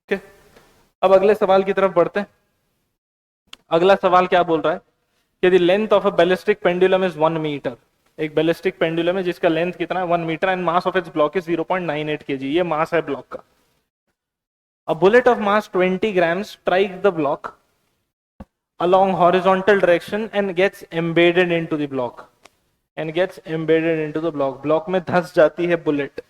Okay, अब अगले सवाल की तरफ बढ़ते हैं। अगला सवाल क्या बोल रहा है कि the length of a ballistic pendulum is 1 metre. एक बैलिस्टिक पेंडुलम है जिसका लेंथ कितना है 1 metre and mass of its block is 0.98 kg। ये मास है ब्लॉक का। A bullet of mass 20 grams strikes the block along horizontal direction and gets embedded into the block block में धंस जाती है bullet.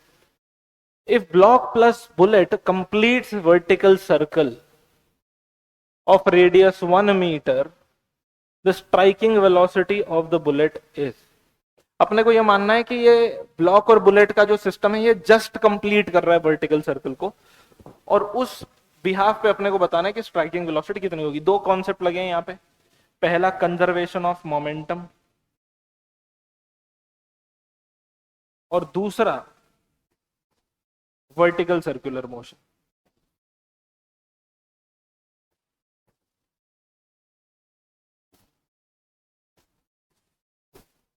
if block plus bullet completes vertical circle of radius 1 meter, the striking velocity of the bullet is। अपने को ये मानना है कि ये ब्लॉक और बुलेट का जो सिस्टम है ये जस्ट कंप्लीट कर रहा है वर्टिकल सर्कल को, और उस बिहाफ पे अपने को बताना है कि स्ट्राइकिंग वेलोसिटी कितनी होगी। दो कॉन्सेप्ट लगे हैं यहाँ पे। पहला कंजर्वेशन ऑफ मोमेंटम और दूसरा vertical circular motion.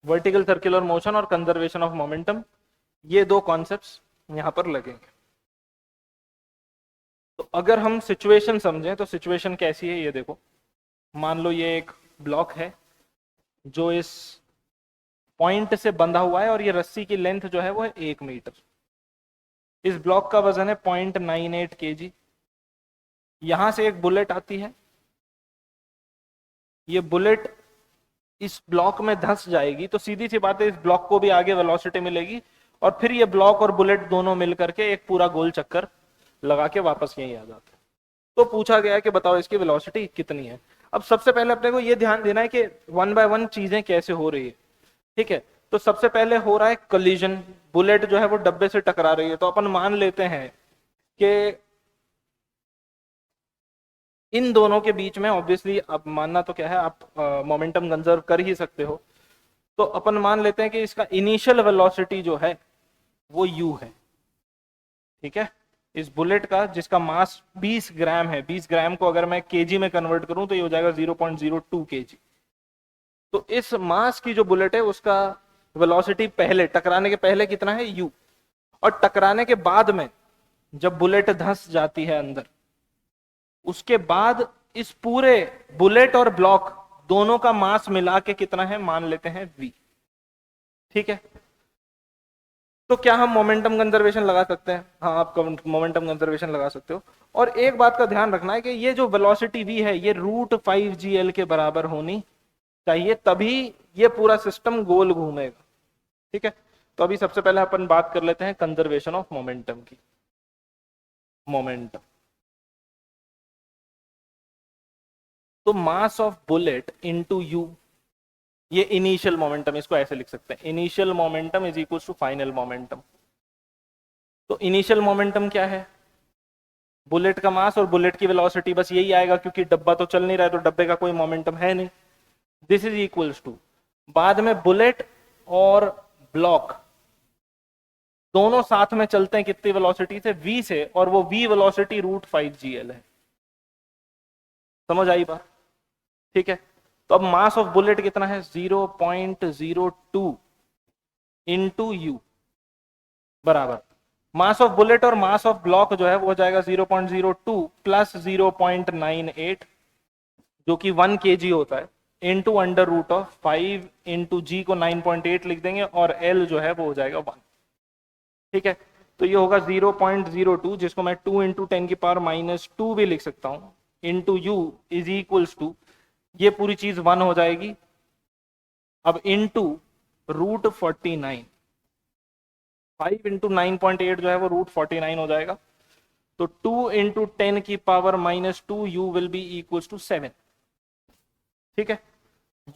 Vertical circular motion और कंजर्वेशन ऑफ मोमेंटम, ये दो कॉन्सेप्ट्स यहां पर लगेंगे। तो अगर हम सिचुएशन समझें तो सिचुएशन कैसी है ये देखो। मान लो ये एक ब्लॉक है जो इस पॉइंट से बंधा हुआ है और ये रस्सी की लेंथ जो है वो है 1 मीटर। इस ब्लॉक का वजन है 0.98 kg। यहां से एक बुलेट आती है, ये बुलेट इस ब्लॉक में धंस जाएगी तो सीधी सी बात है इस ब्लॉक को भी आगे वेलोसिटी मिलेगी और फिर ये ब्लॉक और बुलेट दोनों मिलकर के एक पूरा गोल चक्कर लगा के वापस यहीं आ जाते हैं। तो पूछा गया कि बताओ इसकी वेलोसिटी कितनी है। अब सबसे पहले अपने को ये ध्यान देना है कि 1 by 1 चीजें कैसे हो रही है। ठीक है, तो सबसे पहले हो रहा है कोलिजन। बुलेट जो है वो डब्बे से टकरा रही है, तो अपन मान लेते हैं कि इन दोनों के बीच में ऑब्वियसली अब मानना तो क्या है, आप मोमेंटम कंजर्व कर ही सकते हो। तो अपन मान लेते हैं कि इसका इनिशियल वेलोसिटी जो है वो u है। ठीक है, इस बुलेट का जिसका मास 20 ग्राम है, 20 ग्राम को अगर मैं केजी में कन्वर्ट करूं तो ये हो जाएगा 0.02 kg। तो इस मास की जो बुलेट है उसका वेलोसिटी पहले टकराने के पहले कितना है u, और टकराने के बाद में जब बुलेट धंस जाती है अंदर, उसके बाद इस पूरे बुलेट और ब्लॉक दोनों का मास मिला के कितना है मान लेते हैं v। ठीक है, तो क्या हम मोमेंटम कंजर्वेशन लगा सकते हैं? हाँ, आप मोमेंटम कंजर्वेशन लगा सकते हो। और एक बात का ध्यान रखना है कि ये जो वेलोसिटी v है ये √5gl के बराबर होनी चाहिए, तभी ये पूरा सिस्टम गोल घूमेगा। ठीक है, तो अभी सबसे पहले अपन बात कर लेते हैं कंजर्वेशन ऑफ मोमेंटम की। मोमेंटम, तो mass of bullet into u, ये इनिशियल मोमेंटम, इसको ऐसे लिख सकते हैं initial momentum is equal to final momentum. तो इनिशियल मोमेंटम क्या है? बुलेट का मास और बुलेट की वेलोसिटी, बस यही आएगा क्योंकि डब्बा तो चल नहीं रहा है तो डब्बे का कोई मोमेंटम है नहीं। दिस इज इक्वल्स टू, बाद में बुलेट और ब्लॉक दोनों साथ में चलते हैं कितनी वेलोसिटी से? v से, और वो v वेलोसिटी √5gl है। समझ आई बात? ठीक है, तो अब मास ऑफ बुलेट कितना है? 0.02 इंटू u बराबर मास ऑफ बुलेट और मास ऑफ ब्लॉक जो है वो हो जाएगा 0.02 प्लस 0.98 जो कि 1 kg होता है, इंटू √5 इंटू जी को 9.8 लिख देंगे और l जो है वो हो जाएगा 1। ठीक है, तो ये होगा 0.02 जिसको मैं 2 इंटू 10⁻⁻2 भी लिख सकता हूं, into u is equals to, ये पूरी चीज 1 हो जाएगी। अब इंटू √49, 5 इंटू 9.8 जो है वो √49 हो जाएगा। तो 2 into 10⁻⁻2 u will be equals to 7। ठीक है,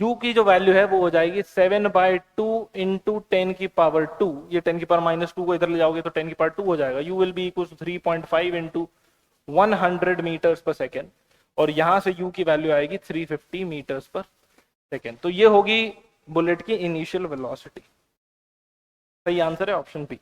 u की जो वैल्यू है वो हो जाएगी 7/2 इंटू 10⁻²। ये 10⁻² को इधर ले जाओगे तो 10⁻² हो जाएगा। u will be equal to 3.5 into 100 metres पर सेकेंड, और यहां से u की वैल्यू आएगी 350 मीटर्स पर सेकेंड। तो ये होगी बुलेट की इनिशियल वेलोसिटी। सही आंसर है ऑप्शन बी।